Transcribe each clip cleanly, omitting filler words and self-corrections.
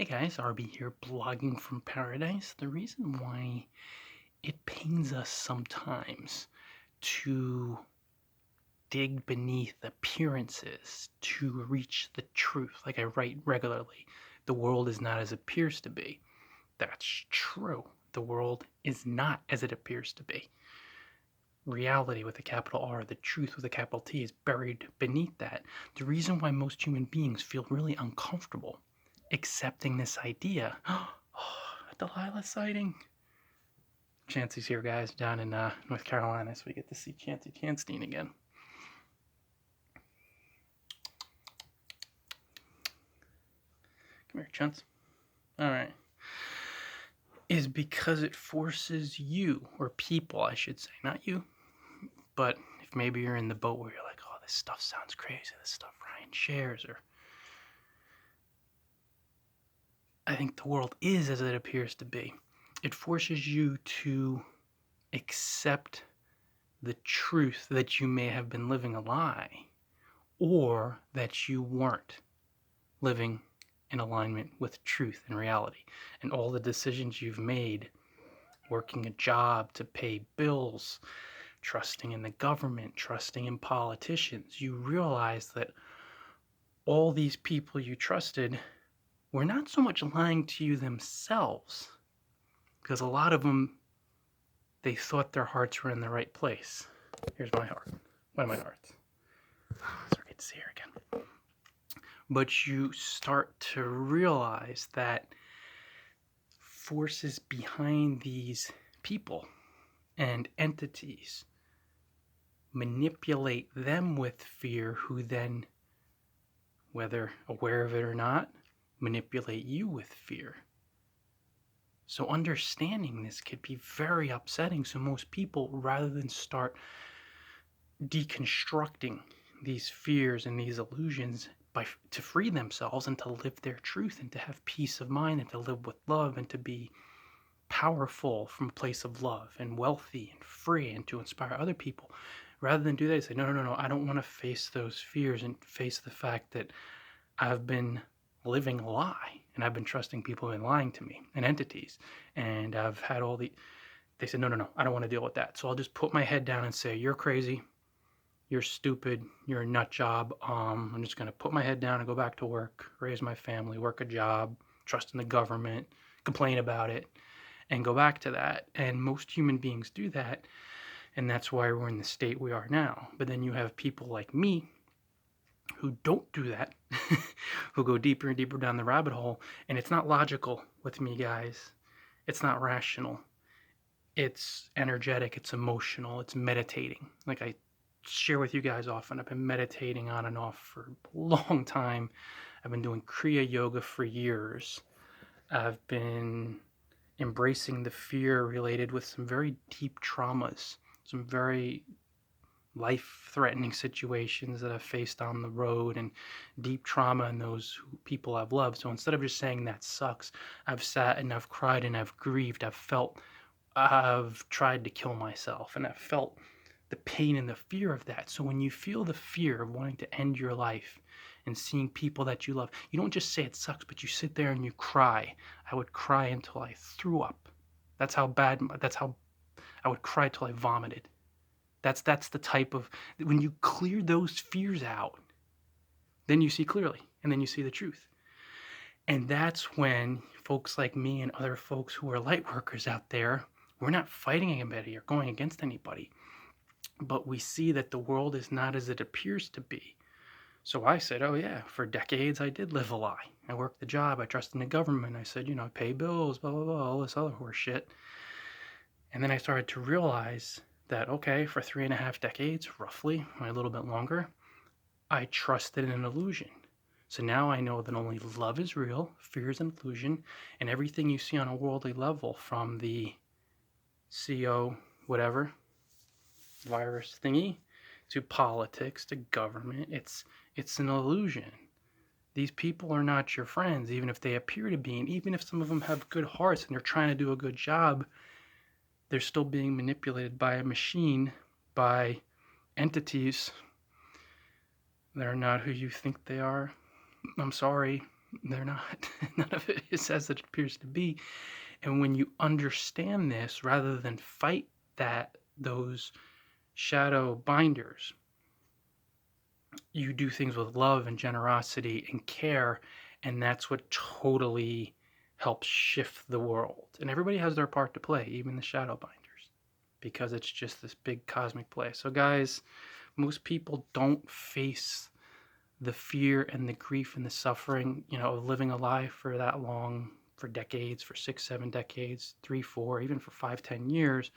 Hey guys, RB here, blogging from paradise. The reason why it pains us sometimes to dig beneath appearances to reach the truth, like I write regularly, the world is not as it appears to be. That's true. The world is not as it appears to be. Reality with a capital R, the truth with a capital T, is buried beneath that. The reason why most human beings feel really uncomfortable accepting this idea. Oh, a Delilah sighting. Chancey's here, guys, down in North Carolina, so we get to see Chancey Chanstein again. Come here, Chance. All right. Is because it forces you, or people, I should say, not you, but if maybe you're in the boat where you're like, oh, this stuff sounds crazy, this stuff Ryan shares, or I think the world is as it appears to be. It forces you to accept the truth that you may have been living a lie, or that you weren't living in alignment with truth and reality. And all the decisions you've made, working a job to pay bills, trusting in the government, trusting in politicians, you realize that all these people you trusted were not so much lying to you themselves, because a lot of them, they thought their hearts were in the right place. Here's my heart. One of my hearts. So I get to see her again. But you start to realize that forces behind these people and entities manipulate them with fear, who then, whether aware of it or not, manipulate you with fear. So understanding this could be very upsetting. So most people, rather than start deconstructing these fears and these illusions to free themselves and to live their truth and to have peace of mind and to live with love and to be powerful from a place of love and wealthy and free and to inspire other people, rather than do that, they say, no, I don't want to face those fears and face the fact that I've been living a lie and I've been trusting people who have been lying to me and entities, and I've had all the, they said, no, I don't want to deal with that. So I'll just put my head down and say, you're crazy, you're stupid, you're a nut job. I'm just going to put my head down and go back to work, raise my family, work a job, trust in the government, complain about it, and go back to that. And most human beings do that, and that's why we're in the state we are now. But then you have people like me who don't do that, who go deeper and deeper down the rabbit hole, and it's not logical with me, guys. It's not rational. It's energetic, it's emotional, it's meditating. Like I share with you guys often, I've been meditating on and off for a long time. I've been doing Kriya Yoga for years. I've been embracing the fear related with some very deep traumas, some very life-threatening situations that I've faced on the road, and deep trauma in those people I've loved. So instead of just saying that sucks, I've sat and I've cried and I've grieved. I've tried to kill myself, and I've felt the pain and the fear of that. So when you feel the fear of wanting to end your life and seeing people that you love, you don't just say it sucks, but you sit there and you cry. I would cry until I threw up. That's how I would cry till I vomited. That's the type of, when you clear those fears out, then you see clearly, and then you see the truth. And that's when folks like me and other folks who are light workers out there, we're not fighting anybody or going against anybody, but we see that the world is not as it appears to be. So I said, oh yeah, for decades I did live a lie. I worked the job, I trusted in the government, I said, pay bills, blah, blah, blah, all this other horse shit. And then I started to realize that, okay, for 3.5 decades, roughly, or a little bit longer, I trusted in an illusion. So now I know that only love is real, fear is an illusion, and everything you see on a worldly level, from the CO whatever virus thingy to politics to government, it's an illusion. These people are not your friends, even if they appear to be, and even if some of them have good hearts and they're trying to do a good job, they're still being manipulated by a machine, by entities that are not who you think they are. I'm sorry. They're not. None of it is as it appears to be. And when you understand this, rather than fight those shadow binders, you do things with love and generosity and care, and that's what totally helps shift the world. And everybody has their part to play, even the shadow binders, because it's just this big cosmic play. So guys, most people don't face the fear and the grief and the suffering, of living a life for that long, for decades, for 6, 7 decades, 3, 4, even for 5, 10 years.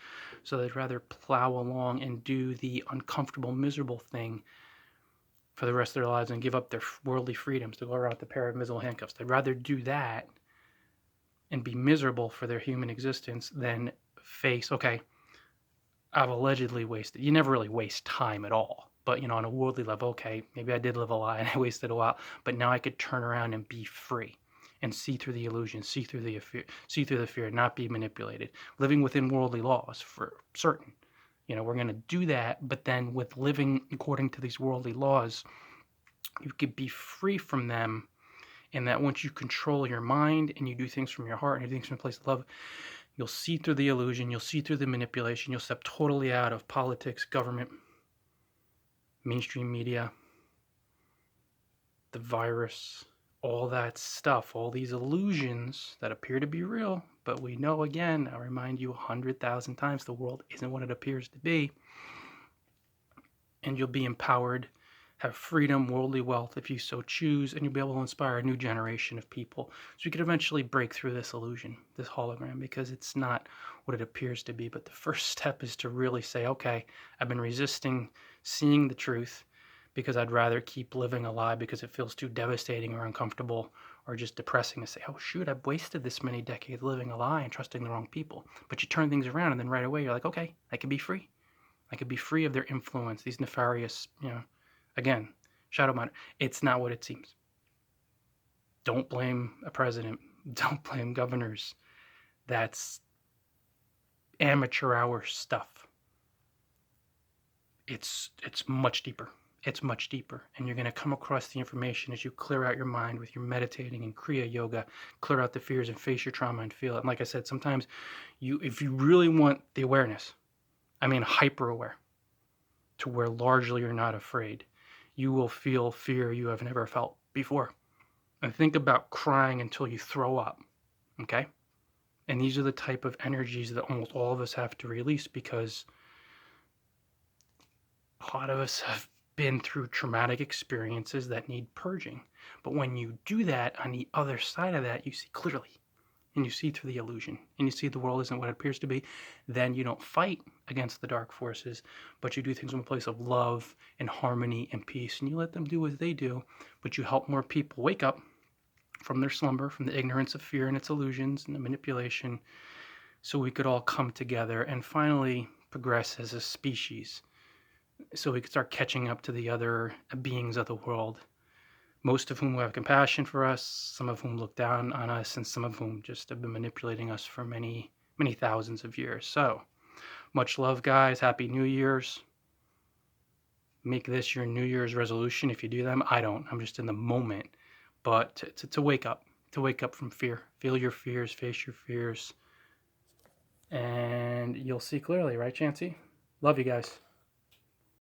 So they'd rather plow along and do the uncomfortable, miserable thing for the rest of their lives and give up their worldly freedoms to go around with a pair of miserable handcuffs. They'd rather do that and be miserable for their human existence than face, okay, I've allegedly wasted. You never really waste time at all. But, on a worldly level, okay, maybe I did live a lie and I wasted a while, but now I could turn around and be free and see through the illusion, see through the fear, not be manipulated. Living within worldly laws for certain. We're going to do that, but then with living according to these worldly laws, you could be free from them. And that once you control your mind and you do things from your heart and you do things from a place of love, you'll see through the illusion, you'll see through the manipulation, you'll step totally out of politics, government, mainstream media, the virus, all that stuff, all these illusions that appear to be real, but we know, again, I remind you 100,000 times, the world isn't what it appears to be. And you'll be empowered, have freedom, worldly wealth if you so choose, and you'll be able to inspire a new generation of people. So you could eventually break through this illusion, this hologram, because it's not what it appears to be. But the first step is to really say, okay, I've been resisting seeing the truth because I'd rather keep living a lie because it feels too devastating or uncomfortable or just depressing to say, oh shoot, I've wasted this many decades living a lie and trusting the wrong people. But you turn things around and then right away you're like, okay, I can be free. I could be free of their influence, these nefarious, again, shadow mind. It's not what it seems. Don't blame a president. Don't blame governors. That's amateur hour stuff. It's much deeper. It's much deeper. And you're going to come across the information as you clear out your mind with your meditating and Kriya Yoga, clear out the fears and face your trauma and feel it. And like I said, sometimes if you really want the awareness, I mean hyper aware, to where largely you're not afraid, you will feel fear you have never felt before. And think about crying until you throw up, okay? And these are the type of energies that almost all of us have to release, because a lot of us have been through traumatic experiences that need purging. But when you do that, on the other side of that, you see clearly. And you see through the illusion, and you see the world isn't what it appears to be. Then you don't fight against the dark forces, but you do things from a place of love and harmony and peace, and you let them do what they do, but you help more people wake up from their slumber, from the ignorance of fear and its illusions and the manipulation, so we could all come together and finally progress as a species, so we could start catching up to the other beings of the world, most of whom have compassion for us, some of whom look down on us, and some of whom just have been manipulating us for many, many thousands of years. So, much love, guys. Happy New Year's. Make this your New Year's resolution if you do them. I don't. I'm just in the moment. But to wake up. To wake up from fear. Feel your fears. Face your fears. And you'll see clearly, right, Chancey? Love you guys.